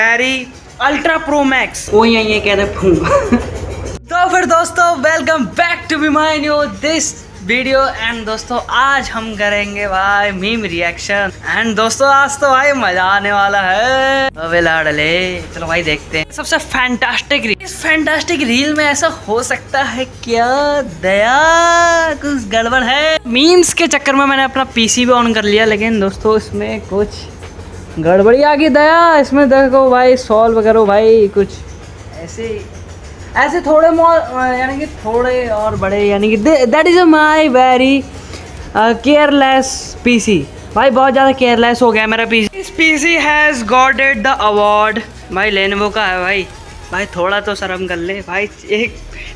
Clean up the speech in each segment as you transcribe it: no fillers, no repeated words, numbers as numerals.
Very ultra pro max वो यही कह रहे तो फिर दोस्तों welcome back to be my new this video and दोस्तों आज हम करेंगे भाई मीम रिएक्शन एंड दोस्तों आज तो भाई मजा आने वाला है। अबे लाडले चलो भाई देखते हैं सबसे फैंटास्टिक रील। इस फैंटास्टिक रील में ऐसा हो सकता है क्या दया कुछ गड़बड़ है। मीम्स के चक्कर में मैंने अपना पीसी भी ऑन कर लिया लेकिन दोस्तों इसमें कुछ गड़बड़ी आ गई दया। इसमें देखो भाई सॉल्व करो भाई कुछ ऐसे थोड़े यानी कि थोड़े और बड़े यानी कि that is my very careless PC. भाई बहुत ज़्यादा केयरलेस हो गया मेरा पीसी। इस PC has got it the award. भाई लेनोवो का है भाई। भाई थोड़ा तो शर्म कर ले भाई।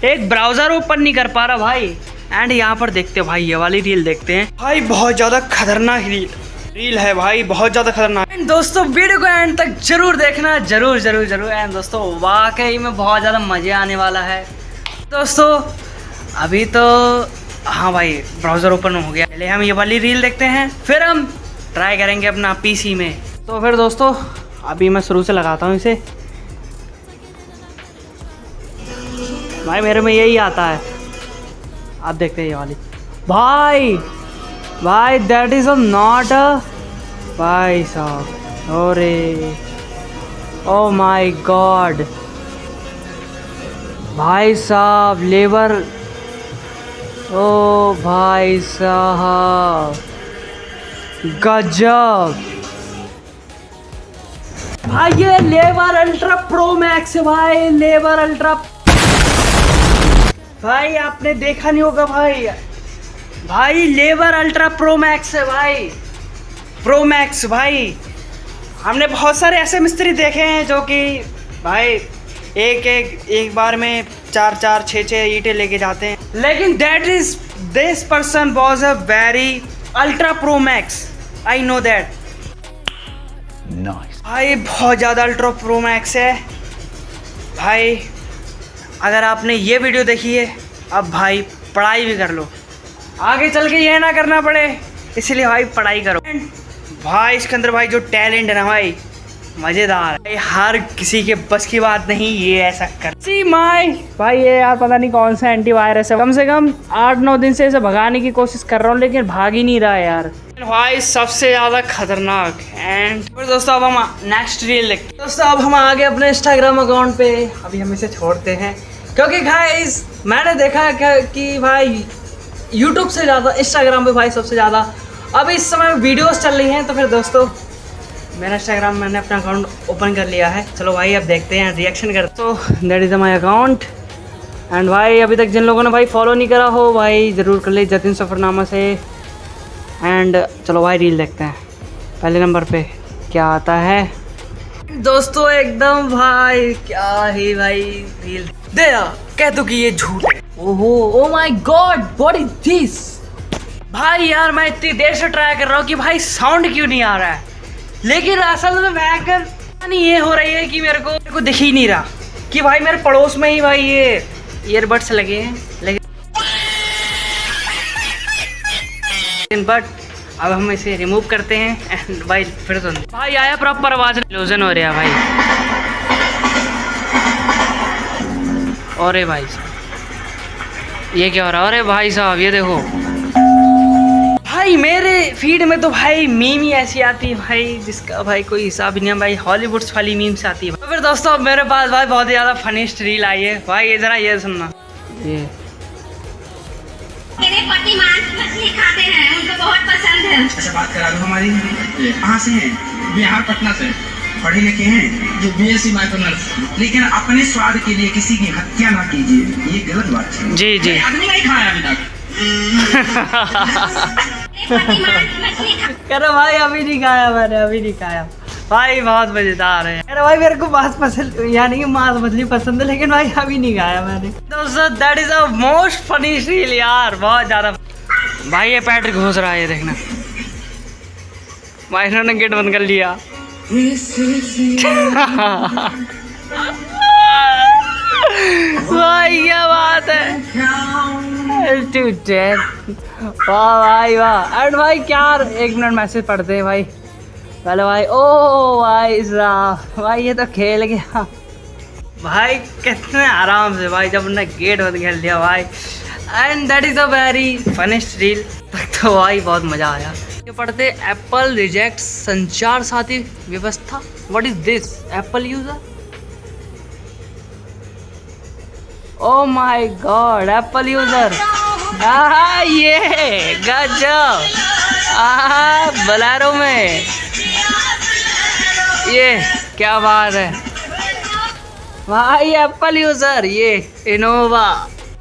एक ब्राउज़र ओपन नहीं कर पा रहा भाई। एंड यहाँ पर देखते हो भाई ये वाली रील देखते हैं भाई। बहुत ज़्यादा खतरनाक रील है भाई, बहुत ज़्यादा खतरनाक। एंड दोस्तों वीडियो को एंड तक जरूर देखना, जरूर जरूर जरूर। एंड दोस्तों वाकई में बहुत ज़्यादा मज़े आने वाला है। दोस्तों अभी तो हाँ भाई ब्राउज़र ओपन हो गया। पहले हम ये वाली रील देखते हैं फिर हम ट्राई करेंगे अपना पीसी में। तो फिर दोस्तों अभी मैं शुरू से लगाता हूँ इसे। भाई मेरे में यही आता है, आप देखते हैं ये वाली। भाई दैट इज़ नॉट अ भाई साहब। अरे ओ माय गॉड भाई साहब लेबर। ओ भाई साहब गजब। भाई ये लेबर अल्ट्रा प्रो मैक्स है भाई। लेबर अल्ट्रा भाई आपने देखा नहीं होगा भाई लेबर अल्ट्रा प्रो मैक्स है भाई। प्रो मैक्स भाई हमने बहुत सारे ऐसे मिस्त्री देखे हैं जो कि भाई एक बार में 4-6 ईंटें लेके जाते हैं, लेकिन this person was a very ultra pro max. I know that. Nice भाई बहुत ज़्यादा अल्ट्रा प्रो मैक्स है भाई। अगर आपने ये वीडियो देखी है अब भाई पढ़ाई भी कर लो, आगे चल के ये ना करना पड़े, इसलिए भाई पढ़ाई करो। भाई इसके अंदर भाई जो टैलेंट है ना भाई मज़ेदार भाई। हर किसी के बस की बात नहीं ये ऐसा कर सी माई। भाई ये यार पता नहीं कौन सा एंटीवायरस है। कम से कम 8-9 दिन से इसे भगाने की कोशिश कर रहा हूँ लेकिन भाग ही नहीं रहा है यार। भाई सबसे ज़्यादा खतरनाक। एंड फिर दोस्तों अब हम नेक्स्ट रील देखते हैं। दोस्तों अब हम आ गए अपने इंस्टाग्राम अकाउंट पे। अभी हम इसे छोड़ते हैं क्योंकि गाइस मैंने देखा कि भाई यूट्यूब से ज़्यादा इंस्टाग्राम पे भाई सबसे ज़्यादा अब इस समय वीडियोस चल रही हैं। तो फिर दोस्तों मेरा इंस्टाग्राम मैंने अपना अकाउंट ओपन कर लिया है। चलो भाई अब देखते हैं रिएक्शन करते। तो that is my account. And भाई अभी तक जिन लोगों ने भाई फॉलो नहीं करा हो भाई ज़रूर कर ले जतिन सफ़रनामा से। एंड चलो भाई रील देखते हैं पहले नंबर पे क्या आता है। दोस्तों एकदम भाई क्या ही भाई रील दे कह दो कि ये झूठ है। ओहो oh my God what is this. भाई यार मैं इतनी देर से ट्राई कर रहा हूँ कि भाई साउंड क्यों नहीं आ रहा है, लेकिन असल में नहीं ये हो रही है कि मेरे को दिख ही नहीं रहा कि भाई मेरे पड़ोस में ही भाई ये ईयरबड्स लगे हैं। लेकिन बट अब हम इसे रिमूव करते हैं। एंड भाई फिर तो भाई आया प्रॉपर आवाज इल्यूजन हो रहा भाई। अरे भाई ये क्या हो रहा है। अरे भाई साहब ये देखो भाई मेरे फीड में तो भाई मीम ही ऐसी आती है भाई जिसका भाई कोई हिसाब ही नहीं है भाई। हॉलीवुड्स वाली मीम से आती है। तो फिर दोस्तों मेरे पास भाई बहुत ही ज़्यादा फनीस्ट रील आई है भाई। ये जरा ये सुनना। ये मेरे पति मांस मछली खाते हैं, उनको बहुत पसंद है। अच्छा बात करा दो हमारी। कहाँ से हैं? बिहार पटना से। पढ़े लिखे हैं जो BSc माइक्रोनर्स, लेकिन अपने स्वाद के लिए किसी की हत्या ना कीजिए, ये गलत बात है। जी जी आदमी नहीं खाया अभी तक। कह रहा भाई अभी नहीं खाया मैंने, अभी नहीं खाया भाई। बहुत मजेदार है। अरे भाई मेरे को मांस पसंद यानी कि मांस मछली पसंद है लेकिन भाई अभी नहीं खाया मैंने। दोस्तों that is a most funny reel यार बहुत ज्यादा। भाई ये पैट्रिक घुस रहा है ये देखना। भाई इन्होंने गेट बंद कर लिया। भाई क्या बात है। वाह भाई वाह। एंड भाई क्या 1 मिनट मैसेज पढ़ते हैं भाई। पहले भाई, ओ भाई साहब, भाई ये तो खेल गया भाई कितने आराम से भाई, जब उन्होंने गेट बंद कर लिया भाई। And that is a very funniest reel. तो भाई बहुत मज़ा आया। ये पढ़ते एप्पल रिजेक्ट संचार साथी व्यवस्था। What is this? Apple user? Oh my God, Apple user. ये गजब। बोलेरो में ये क्या बात है भाई, एप्पल यूजर, ये इनोवा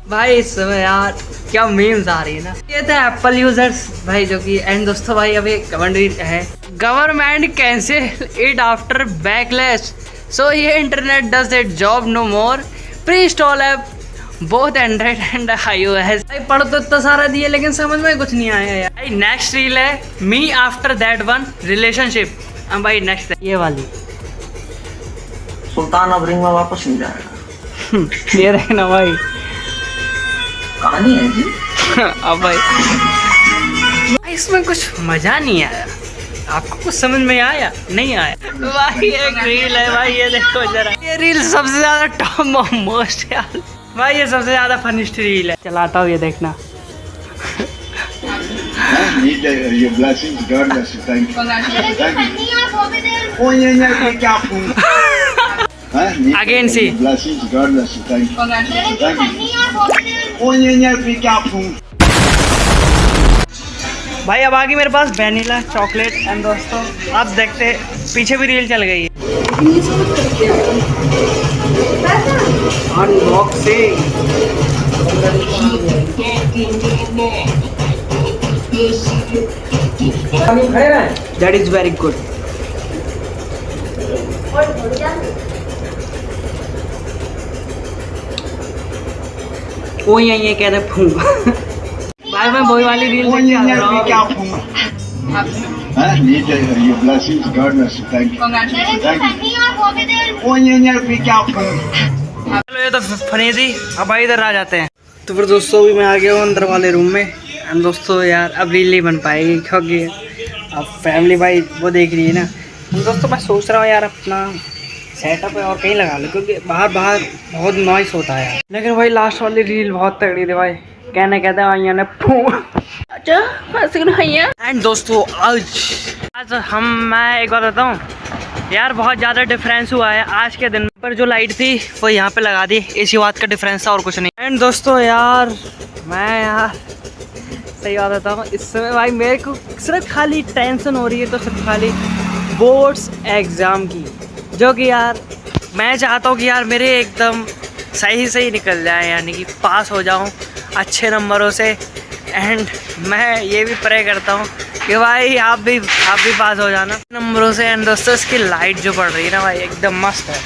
भाई। इस समय यार क्या मीम्स आ रही है ना। ये थे एप्पल यूजर्स भाई जो कि। एंड दोस्तों भाई अभी कमेंट भी है, government cancel it after backlash, so ये internet does it job no more, pre install app both Android and iOS। भाई पढ़ तो इतना सारा दिया लेकिन समझ में कुछ नहीं आया यार। भाई नेक्स्ट रील है me after that one relationship. भाई नेक्स्ट ये वाली, सुल्तान अब रिंग में वापस नहीं जाएगा। ये रहना भाई कहानी है जी। अब भाई इसमें कुछ मजा नहीं आया। आपको कुछ समझ में आया? नहीं आया भाई। एक रील है भाई, ये देखो जरा, ये रील सबसे ज्यादा टॉप मोस्ट यार भाई, ये सबसे ज्यादा फनीस्ट रील है। चलाता हूँ, ये देखना। Your blessings, God bless you. Thank you. Thank you. Oh yeah, yeah, क्या phone? Again see. Your blessings, God bless you. Thank you. Thank you. Oh yeah, yeah, क्या फोन? भाई अब आ गई मेरे पास वैनिला चॉकलेट। एंड दोस्तों आप देखते पीछे भी रील चल गई है। Unboxing. That is very good. वो ये कहते फूंक। भाई मैं वही वाली रील Oh देख के yeah, आ yeah, रहा हूँ। क्या phone? Your blessings, God bless you. Thank you. Thank you. Oh yeah, yeah, क्या फोन? चलो ये तो फनी थी। अब भाई इधर आ जाते हैं। तो फिर दोस्तों अभी मैं आ गया हूँ अंदर वाले रूम में। एंड दोस्तों यार अब रील नहीं बन पाएगी क्योंकि अब फैमिली भाई वो देख रही है ना। दोस्तों मैं सोच रहा हूँ यार अपना सेटअप है और कहीं लगा लो, क्योंकि बाहर बहुत नॉइस होता है यार। लेकिन भाई लास्ट वाली रील बहुत तगड़ी थी भाई, कहते हैं अच्छा। एंड दोस्तों आज मैं एक बार बताऊँ यार, बहुत ज़्यादा डिफरेंस हुआ है आज के दिन पर। जो लाइट थी वो यहाँ पे लगा दी, इसी बात का डिफरेंस था और कुछ नहीं। एंड दोस्तों यार मैं सही बात बताऊँ, इस समय भाई मेरे को सिर्फ खाली टेंशन हो रही है, तो सिर्फ खाली बोर्ड्स एग्ज़ाम की, जो कि यार मैं चाहता हूँ कि यार मेरे एकदम सही निकल जाए, यानी कि पास हो जाऊँ अच्छे नंबरों से। एंड मैं ये भी प्रे करता हूँ कि भाई आप भी पास हो जाना नंबरों से। एंड दोस्तों इसकी लाइट जो पड़ रही है ना भाई एकदम मस्त है।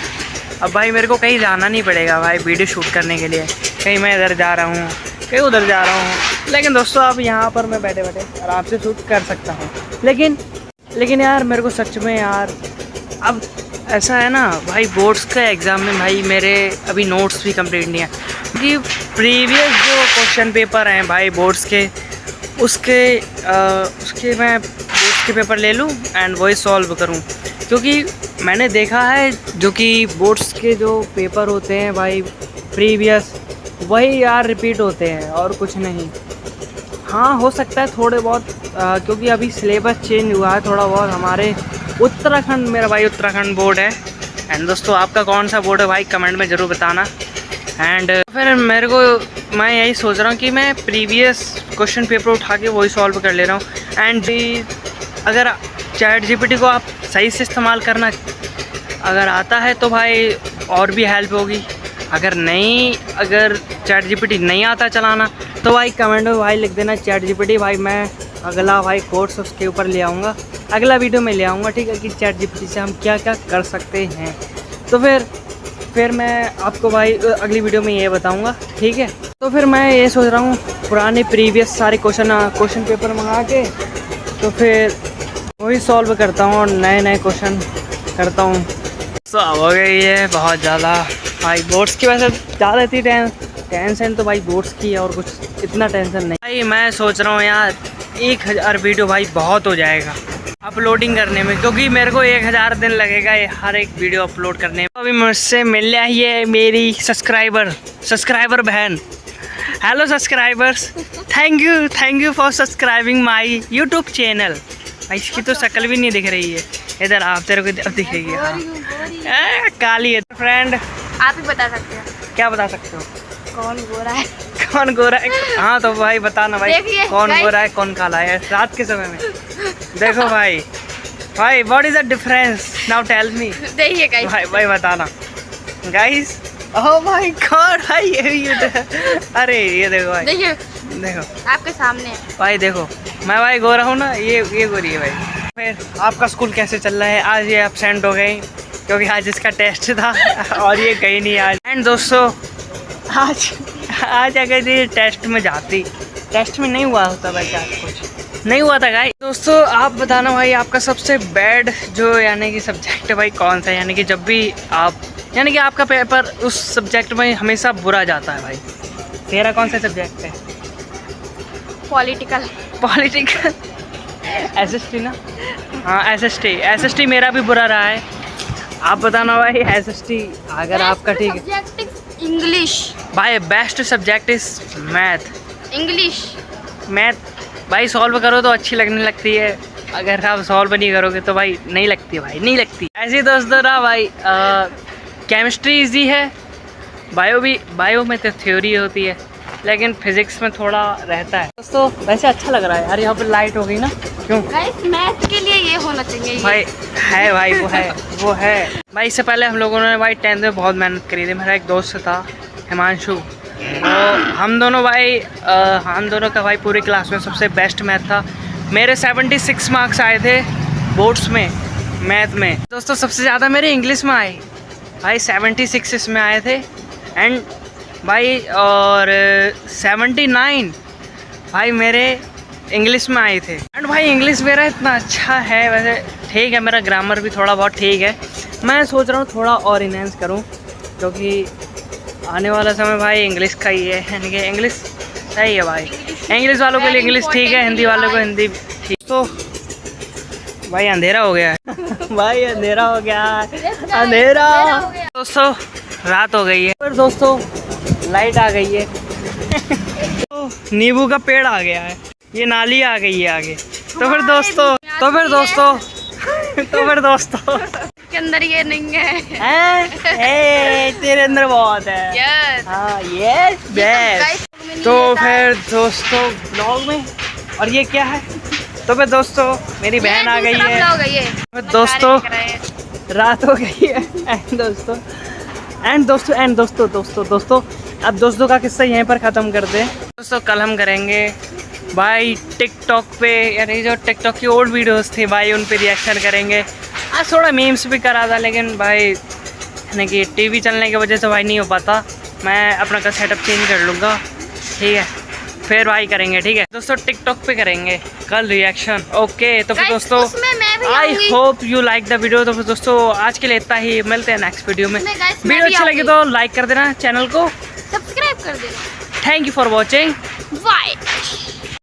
अब भाई मेरे को कहीं जाना नहीं पड़ेगा भाई वीडियो शूट करने के लिए, कहीं मैं इधर जा रहा हूँ कहीं उधर जा रहा हूँ। लेकिन दोस्तों अब यहाँ पर मैं बैठे आराम से शूट कर सकता हूँ। लेकिन यार मेरे को सच में यार अब ऐसा है ना भाई, बोर्ड्स के एग्ज़ाम में भाई मेरे अभी नोट्स भी कंप्लीट नहीं है, क्योंकि प्रीवियस जो क्वेश्चन पेपर हैं भाई बोर्ड्स के उसके मैं बोर्ड्स के पेपर ले लूँ एंड वही सॉल्व करूँ। क्योंकि मैंने देखा है जो कि बोर्ड्स के जो पेपर होते हैं भाई प्रीवियस, वही यार रिपीट होते हैं और कुछ नहीं। हाँ हो सकता है थोड़े बहुत क्योंकि अभी सिलेबस चेंज हुआ है थोड़ा बहुत हमारे उत्तराखंड। मेरा भाई उत्तराखंड बोर्ड है। एंड दोस्तों आपका कौन सा बोर्ड है भाई कमेंट में ज़रूर बताना। एंड फिर मैं यही सोच रहा हूँ कि मैं प्रीवियस क्वेश्चन पेपर उठा के वही सॉल्व कर ले रहा हूँ। एंड अगर चैट जीपीटी को आप सही से इस्तेमाल करना अगर आता है तो भाई और भी हेल्प होगी। अगर चैट जीपीटी नहीं आता चलाना तो भाई कमेंट में भाई लिख देना चैट जीपीटी, भाई मैं अगला भाई कोर्स उसके ऊपर ले आऊँगा, अगला वीडियो में ले आऊँगा, ठीक है, कि चैट जीपीटी से हम क्या क्या कर सकते हैं। तो फिर मैं आपको भाई अगली वीडियो में ये बताऊँगा, ठीक है। तो फिर मैं ये सोच रहा हूँ पुराने प्रीवियस सारे क्वेश्चन पेपर मंगा के तो फिर वही सॉल्व करता हूँ और नए क्वेश्चन करता हूँ। तो अब हो गई है बहुत ज़्यादा भाई बोर्ड्स की, वैसे ज़्यादा थी टेंशन तो भाई बोर्ड्स की और कुछ इतना टेंशन नहीं। भाई मैं सोच रहा हूँ यार 1000 वीडियो भाई बहुत हो जाएगा। अपलोडिंग करने में, क्योंकि मेरे को 1000 दिन लगेगा ये हर एक वीडियो अपलोड करने में। अभी मुझसे मिलने आई है मेरी सब्सक्राइबर बहन। Hello subscribers, thank you for subscribing my YouTube channel. भाई इसकी तो शक्ल भी नहीं दिख रही है, इधर आप तेरे को अब दिखेगी। हाँ काली है फ्रेंड। आप ही बता सकते हो, क्या बता सकते हो? कौन गोरा है? कौन गोरा है? हाँ तो भाई बताना भाई, देखिए, कौन guys। गोरा है कौन काला है रात के समय में। देखो भाई what is the difference now, tell me. देखिए गाइस, भाई बताना गाइस। ओह माय गॉड भाई अरे ये देखो भाई, देखिए देखो आपके सामने है। भाई देखो मैं भाई गोरा हूँ ना, ये गोरी है भाई। फिर आपका स्कूल कैसे चल रहा है? आज ये एब्सेंट हो गई क्योंकि आज इसका टेस्ट था और ये गई नहीं आज। एंड दोस्तों आज अगर ये टेस्ट में जाती, टेस्ट में नहीं हुआ होता भाई, क्या कुछ नहीं हुआ था गाइस। दोस्तों आप बताना भाई आपका सबसे बैड जो यानी कि सब्जेक्ट है भाई कौन सा, यानी कि जब भी आप यानी कि आपका पेपर उस सब्जेक्ट में हमेशा बुरा जाता है भाई। तेरा कौन सा सब्जेक्ट है? पॉलिटिकल SST ना? हाँ SST मेरा भी बुरा रहा है। आप बताना भाई SST अगर आपका ठीक है। सब्जेक्ट इंग्लिश भाई बेस्ट सब्जेक्ट इज मैथ भाई। सॉल्व करो तो अच्छी लगने लगती है, अगर आप सॉल्व नहीं करोगे तो भाई नहीं लगती भाई, नहीं लगती। ऐसे दोस्तों ना भाई केमिस्ट्री इजी है, बायो में तो थ्योरी होती है, लेकिन फिजिक्स में थोड़ा रहता है। दोस्तों वैसे अच्छा लग रहा है यार, यहाँ पर लाइट हो गई ना, क्यों गाइस? मैथ के लिए ये होना चाहिए ये। भाई है भाई, वो है भाई। इससे पहले हम लोगों ने भाई 10th में बहुत मेहनत करी थी। मेरा एक दोस्त था हिमांशु, तो हम दोनों का भाई पूरी क्लास में सबसे बेस्ट मैथ था। मेरे 76 मार्क्स आए थे बोर्ड्स में मैथ में। दोस्तों सबसे ज़्यादा मेरे इंग्लिश में आए भाई, 76 इसमें आए थे। एंड भाई और 79 भाई मेरे इंग्लिश में आए थे। एंड भाई इंग्लिश मेरा इतना अच्छा है, वैसे ठीक है, मेरा ग्रामर भी थोड़ा बहुत ठीक है। मैं सोच रहा हूँ थोड़ा और इनहेंस करूँ, क्योंकि आने वाला समय भाई इंग्लिश का ही है, यानी कि इंग्लिश सही है भाई। इंग्लिश वालों के लिए इंग्लिश ठीक है, हिंदी वालों को हिंदी ठीक। तो भाई अंधेरा हो गया है भाई अंधेरा हो गया है, अंधेरा। दोस्तों रात हो गई है, फिर दोस्तों लाइट आ गई है तो नींबू का पेड़ आ गया है, ये नाली आ गई है आगे। तो फिर दोस्तों के अंदर ये नहीं है। तेरे अंदर बहुत है। यस हाँ यस बेस्ट। तो फिर दोस्तों ब्लॉग में, और ये क्या है? तो फिर दोस्तों मेरी बहन आ गई है। फिर दोस्तों रात हो गई है। एंड दोस्तों अब दोस्तों का किस्सा यहीं पर ख़त्म कर दे। दोस्तों कल हम करेंगे भाई टिकटॉक पे, यानी जो टिकटॉक की ओल्ड वीडियोस थी भाई उन पे रिएक्शन करेंगे। आज थोड़ा मीम्स भी करा था, लेकिन भाई यानी कि टीवी चलने की वजह से भाई नहीं हो पाता। मैं अपना का सेटअप चेंज कर लूँगा, ठीक है, फिर भाई करेंगे। ठीक है दोस्तों, टिकटॉक पे करेंगे कल रिएक्शन। ओके तो फिर दोस्तों I hope you like the video. तो फिर दोस्तों आज के लिए इतना ही, मिलते हैं नेक्स्ट वीडियो में। वीडियो अच्छी लगी तो लाइक कर देना, चैनल को सब्सक्राइब कर देना। Thank you for watching, bye.